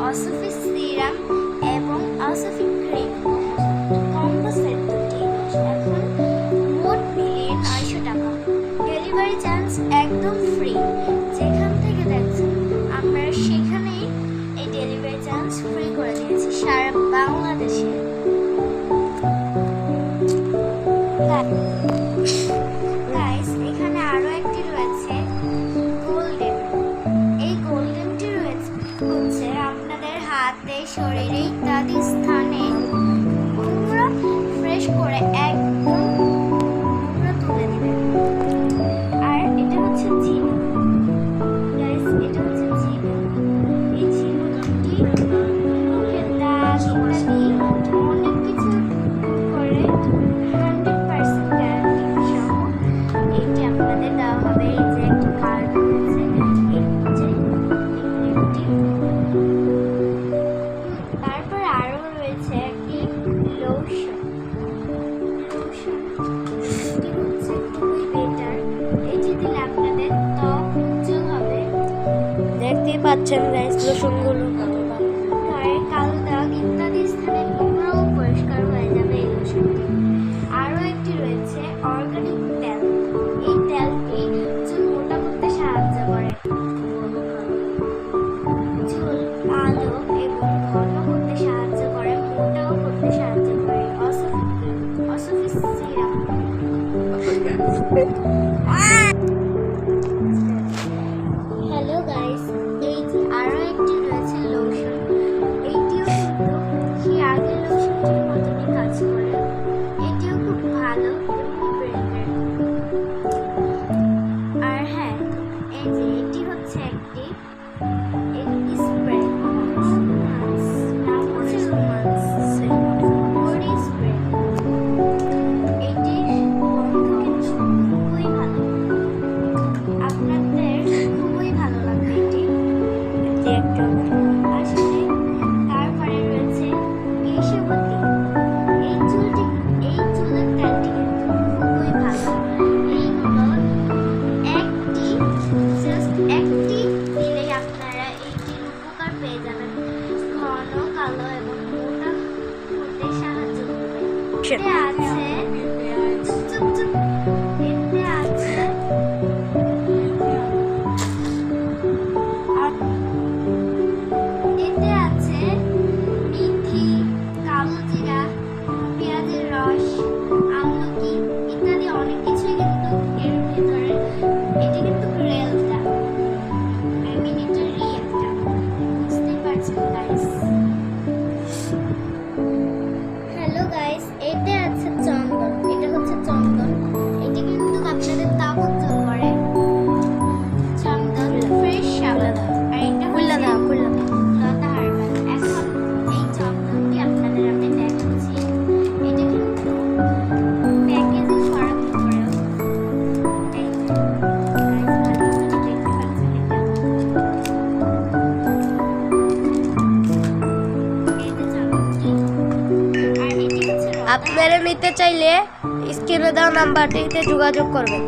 অসফি serum এবং অসফি cream combo set দুটি এখন মোট নিলে 900 টাকা। ডেলিভারি চার্জ একদম ফ্রি। যেখান থেকে দেখছেন আমরা সেখানেই এই ডেলিভারি চার্জ ফ্রি করে দিয়েছি সারা বাংলাদেশে। গাইস, এখানে আরো একটি রয়েছে গোল্ডেন। এই গোল্ডেনটি রয়েছে হচ্ছে আপনাদের হাতে, শরীরে ইত্যাদি স্থানে পুরো ফ্রেশ করে একদম পুরো তুলে দিবেন। আর এটা হচ্ছে জিনু। গাইস, এটা হচ্ছে জিনু। এই জিনুটি মুখের দাগ ইত্যাদি অনেক কিছু করে 100% গ্যারান্টি সহ এটি আপনাদের দেওয়া হবে। এই যে একটি কার্ড রয়েছে, এই যে ক্রিমটি। তারপর আরো রয়েছে একটি লোশন। এটি হচ্ছে খুবই বেটার। এটি দিলে আপনাদের ত্বক উজ্জ্বল হবে। দেখতেই পাচ্ছেন গাইস লোশনগুলো গায়ের কালো দাগ ইত্যাদি স্থানে নোংরাও পরিষ্কার হয়ে যাবে এই লোশনটি। আরও একটি রয়েছে অর্গানিক তেল। এই তেলটি চুল মোটা করতে সাহায্য করে, চুল কালো এবং ঘন করতে সাহায্য করে, মোটাও করতে সাহায্য করে। অসফি সিরাম। হ্যালো গাইস, এই যে আরো একটি রয়েছে লোশন। এইটিও কিন্তু সেই আগের লোশনটির মতনই কাজ করে। এটিও খুব ভালো এবং ব্র্যান্ডেড। আর হ্যাঁ, এই যে এটি হচ্ছে একটি স্প্রে। নাম হচ্ছে রোমান্স বডি স্প্রে। এটির গন্ধ কিন্তু খুবই ভালো, আপনাদের খুবই ভালো লাগবে এটি। আসলে তারপরে রয়েছে কেশবতী। এই চুলের তেলটি কিন্তু খুবই ভালো। এইগুলো একটি দিলেই আপনারা এইটির উপকার পেয়ে যাবেন। ঘন, কালো এবং মোটা হতে সাহায্য করবে। এতে আছে এতে আছে এতে আছে মেথি, কালো জিরা, পেঁয়াজের রস, আমলকি ইত্যাদি অনেক কিছুই কিন্তু এর ভিতরে। এটি কিন্তু রিয়েলটা, এটা রিয়েলটা, বুঝতেই পারছেন গাইস। হ্যালো গাইস, এতে আছে চন্দন। এটা হচ্ছে চন্দন। এটি কিন্তু আপনাদের ত্বক উজ্জ্বল করে। চন্দন ফ্রেশ সাবান। আর এটা হচ্ছে লতা হার্বাল। এখন এই চন্দনটি আপনাদের আমি দেখাচ্ছি। এটা কিন্তু প্যাকেজে ফরাক করেও এই যে guys, ভালো করে দেখতে পাচ্ছেন এটা। এই যে চন্দনটি। আর এটি হচ্ছে লতা। আপনারা নিতে চাইলে স্ক্রিনে দেওয়া নাম্বারটিতে যোগাযোগ করবেন।